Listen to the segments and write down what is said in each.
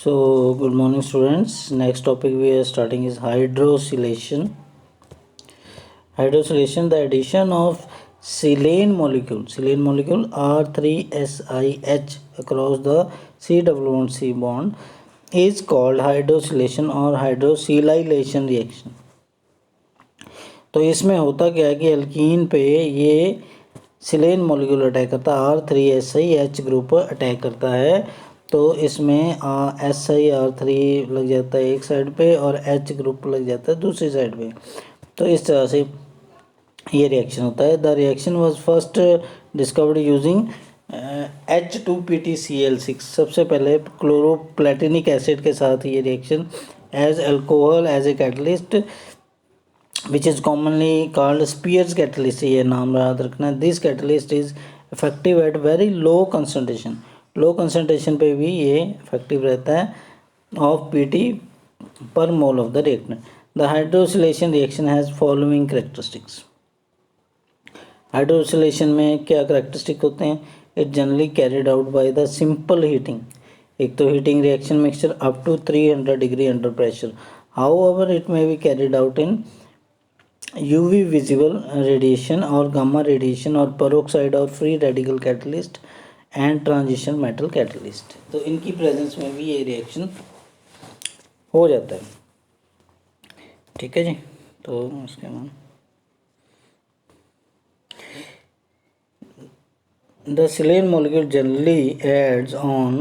So, good morning, students. Next topic we are starting is hydrosylation. Hydrosylation, the addition of silane molecule R3SiH across the C-double-bond-C bond is called hydrosylation or hydrosilylation reaction. तो इसमें होता क्या है कि alkene पे ये सिलेन molecule attack करता है, R3SiH ग्रुप अटैक करता है, तो इसमें SiR3 लग जाता है एक साइड पे और H ग्रुप लग जाता है दूसरी साइड पे। तो इस तरह से ये रिएक्शन होता है। The reaction was first discovered using H2PtCl6। सबसे पहले क्लोरोप्लेटिनिक एसिड के साथ ये reaction as alcohol as a catalyst which is commonly called Spear's catalyst, ये नाम याद रखना है। This catalyst is effective at very low concentration, low concentration पे भी ये effective रहता है of Pt per mole of the reactant. The hydrosylation reaction has following characteristics. हाइड्रोसिलेशन में क्या characteristic होते हैं? It generally carried out by the simple heating. एक तो heating reaction mixture up to 300 degree under pressure. However, it may be carried out in UV visible radiation और gamma radiation और peroxide और free radical catalyst and transition metal catalyst। तो इनकी presence में भी ये रिएक्शन हो जाता है। ठीक है जी। तो उसके बाद the silane molecule generally adds on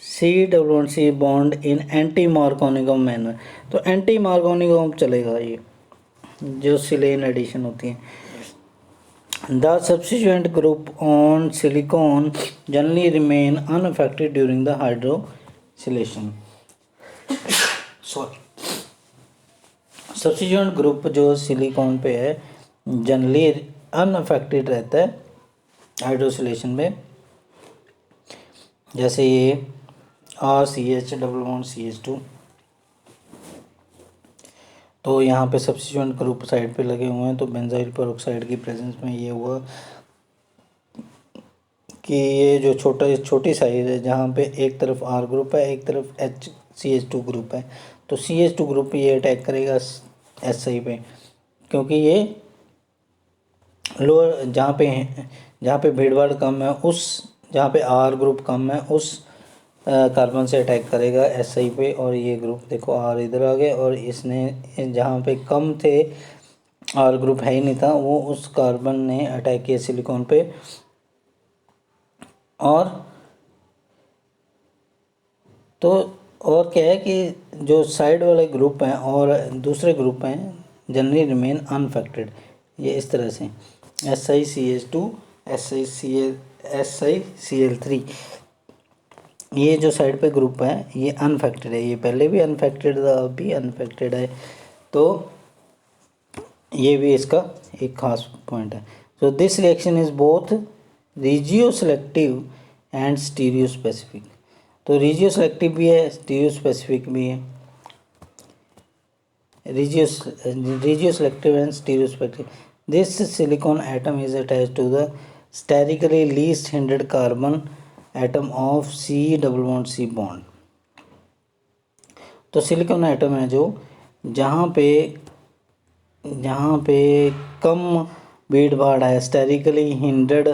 C-double-bond-C bond in anti-Markovnikov manner। तो एंटी मार्कोनिकॉम चलेगा ये जो सिलेन एडिशन होती है। The substituent group on silicon generally remain unaffected during the hydrosilation. Sorry, substituent group जो सिलिकॉन पे है जनरली अनअफेक्टेड रहता है हाइड्रोसिलेशन में। जैसे ये RCH_CH2, तो यहाँ पे सब्स्टिट्यूएंट ग्रुप साइड पे लगे हुए हैं, तो बेंजाइल पेरोक्साइड की प्रेजेंस में ये हुआ कि ये जो छोटी साइज है जहाँ पे एक तरफ R ग्रुप है एक तरफ CH2 ग्रुप है, तो CH2 ग्रुप ये अटैक करेगा SI पे, क्योंकि ये लोअर जहाँ पे भीड़भाड़ कम है उस जहाँ पे R ग्रुप कम है उस कार्बन से अटैक करेगा SI पे। और ये ग्रुप देखो R इधर आ गए और इसने जहाँ पे कम थे R ग्रुप है ही नहीं था, वो उस कार्बन ने अटैक किया सिलिकॉन पे। और तो और क्या है कि जो साइड वाले ग्रुप हैं और दूसरे ग्रुप हैं जनरली रिमेन अनअफेक्टेड। ये इस तरह से SiCH2 SiCl3, ये जो साइड पे ग्रुप है ये अनअफेक्टेड है, ये पहले भी अनअफेक्टेड था अब भी अनअफेक्टेड है, तो ये भी इसका एक खास पॉइंट है। So this reaction is both regioselective and stereospecific. तो रीजियो सेलेक्टिव भी है स्टीरियो स्पेसिफिक भी है। Regioselective and stereospecific, this silicon atom is attached to the sterically least hindered carbon atom of C-double-bond-C bond. तो silicon atom है जो जहाँ पे कम भीड़ भाड़ है, स्टेरिकली हिंडेड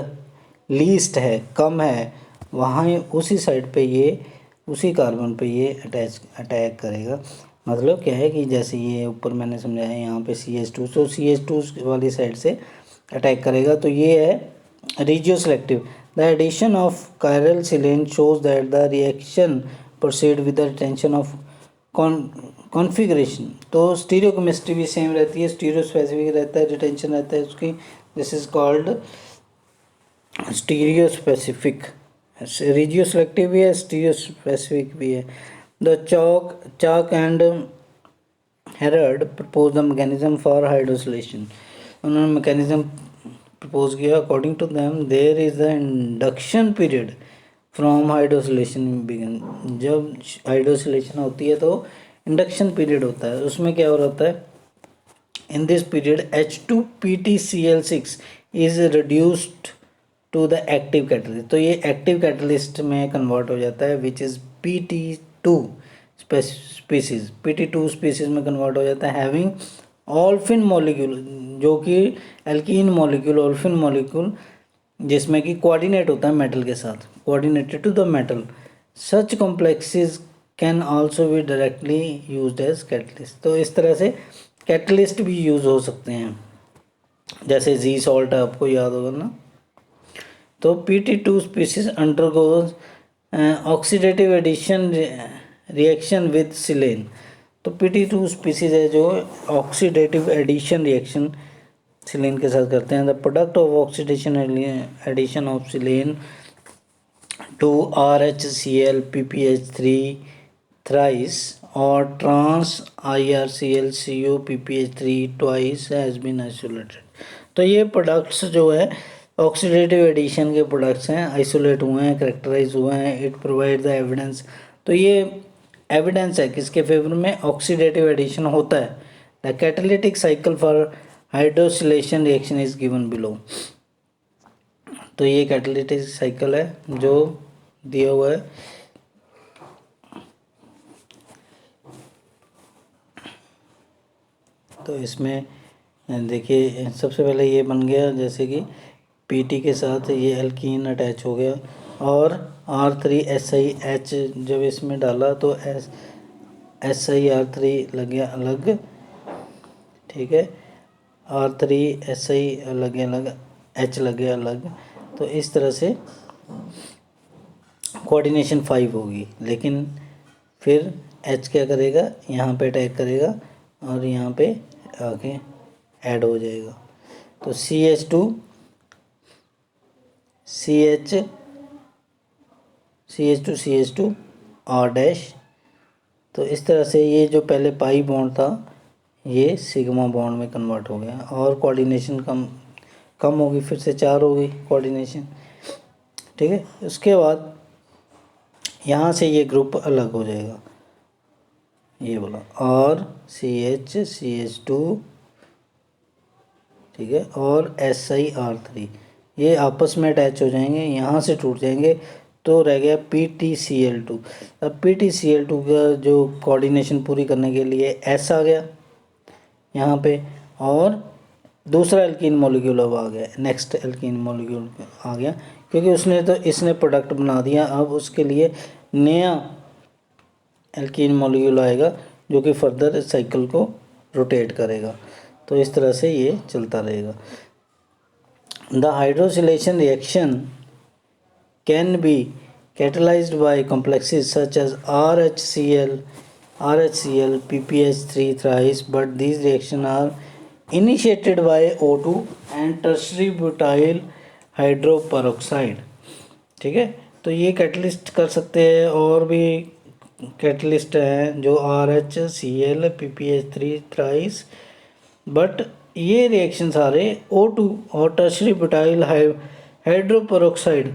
लीस्ट है, कम है, वहाँ उसी साइड पे ये उसी कार्बन पे ये अटैक करेगा। मतलब क्या है कि जैसे ये ऊपर मैंने समझाया है यहाँ पे CH2, तो CH2 वाली साइड से अटैक करेगा, तो ये है regio selective. The addition of chiral silane shows that the reaction proceed with the retention of configuration। तो स्टीरियोकेमिस्ट्री भी सेम रहती है, स्टीरियो स्पेसिफिक रहता है, रिटेंशन रहता है उसकी। This is called stereospecific. Regioselective भी है स्टीरियो स्पेसिफिक भी है। The Chalk and Harrod propose the mechanism for hydrosilation. उन्होंने मैकेनिज्म प्रपोज किया। According to them there is the induction period from hydrosilation begin. जब hydrosilation होती है तो इंडक्शन पीरियड होता है, उसमें क्या हो रहा है, in this period H2PtCl6 is reduced to the active catalyst. तो ये एक्टिव कैटलिस्ट में कन्वर्ट हो जाता है which is PT2 species, PT2 species में कन्वर्ट हो जाता है, हैविंग ऑल्फिन मॉलिक्यूल, जो कि एल्कीन मॉलिक्यूल, ऑल्फिन मॉलिक्यूल जिसमें कि कोऑर्डिनेट होता है मेटल के साथ, coordinated to the metal. Such complexes can also be directly used as catalyst. तो इस तरह से कैटलिस्ट भी यूज़ हो सकते हैं, जैसे जी सॉल्ट है, आपको याद होगा ना। तो PT2 species undergoes oxidative addition reaction with silane. तो PT2 स्पीसीज है जो ऑक्सीडेटिव एडिशन रिएक्शन सिलेन के साथ करते हैं। The product of oxidation addition of silane to RHCl PPH3 thrice और trans IRCl CO PPH3 twice has been isolated. तो ये प्रोडक्ट्स जो है ऑक्सीडेटिव एडिशन के प्रोडक्ट्स हैं, आइसोलेट हुए हैं, करेक्टराइज हुए हैं। इट प्रोवाइड द एविडेंस, तो ये एविडेंस है किसके फेवर में, ऑक्सीडेटिव एडिशन होता है। The catalytic cycle for hydrosilation reaction is given below. तो ये कैटालिटिक साइकिल है जो दिया हुआ है। तो इसमें देखिए सबसे पहले ये बन गया, जैसे कि PT के साथ ये एल्कीन अटैच हो गया और R3SiH जब इसमें डाला तो SiR3 लग गया अलग, ठीक है, R3Si लग गया अलग, H लग गया अलग। तो इस तरह से कोऑर्डिनेशन 5 होगी, लेकिन फिर H क्या करेगा, यहाँ पे अटैक करेगा और यहाँ पे आके ऐड हो जाएगा। तो CH2 CH CH2 CH2 R dash. तो इस तरह से ये जो पहले पाई बॉन्ड था ये सिग्मा बॉन्ड में कन्वर्ट हो गया और कोऑर्डिनेशन कम होगी, फिर से 4 होगी कोऑर्डिनेशन, ठीक है। उसके बाद यहाँ से ये ग्रुप अलग हो जाएगा, ये बोला, और CH CH2, ठीक है, और SiR3 ये आपस में अटैच हो जाएंगे, यहाँ से टूट जाएंगे, तो रह गया PTCl2। अब PTCl2 का जो कोऑर्डिनेशन पूरी करने के लिए S आ गया यहाँ पे, और दूसरा एल्कीन मॉलिक्यूल अब आ गया, नेक्स्ट एल्कीन मॉलिक्यूल आ गया, क्योंकि इसने प्रोडक्ट बना दिया। अब उसके लिए नया एल्कीन मॉलिक्यूल आएगा जो कि फर्दर साइकिल को रोटेट करेगा। तो इस तरह से ये चलता रहेगा। The hydrosilation reaction can be catalyzed by complexes such as RHCl PPH3 thrice, but these reactions are initiated by O2 and tertiary butyl hydroperoxide, ठीक है। तो ये कैटलिस्ट कर सकते हैं, और भी कैटलिस्ट हैं जो RHCl PPH3 थ्राइस, बट ये रिएक्शन सारे O2 और टर्शरी बुटाइल हाइड्रोपेरोक्साइड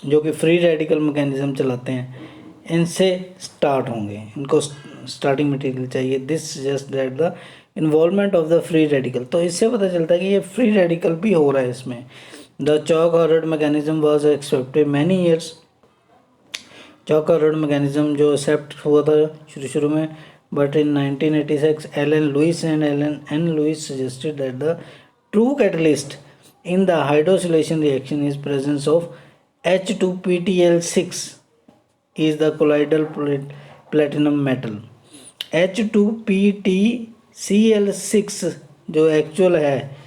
जो कि फ्री रेडिकल मैकेनिज्म चलाते हैं, इनसे स्टार्ट होंगे। इनको स्टार्टिंग मटेरियल चाहिए। This suggest that the involvement of the free radical. तो इससे पता चलता है कि ये फ्री रेडिकल भी हो रहा है इसमें। The Chalk Harrod mechanism was accepted many years. Chalk Harrod mechanism जो एक्सेप्ट हुआ था शुरू में, but in 1986 Alan Lewis and N Lewis suggested that the true catalyst in the hydrosilation reaction is presence of H2PTL6 is the colloidal platinum metal। H2PTCl6 जो actual है,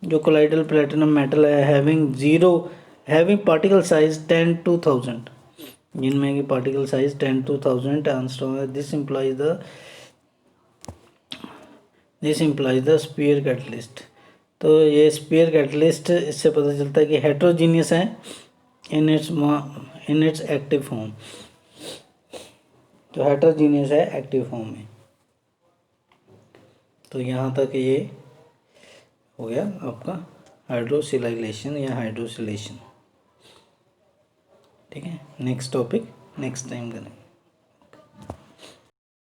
जो colloidal platinum metal है, having particle size 10 to 1000, जिनमें की particle size 10 to 1000 angstrom है। This implies the sphere catalyst. तो ये spear catalyst, इससे पता चलता है कि हेट्रोजीनियस है इन इट्स एक्टिव फॉर्म। तो हेट्रोजीनियस है एक्टिव फॉर्म में। तो यहाँ तक ये हो गया आपका हाइड्रोसिलाइलेशन या हाइड्रोसिलेशन, ठीक है। नेक्स्ट टॉपिक नेक्स्ट टाइम करेंगे।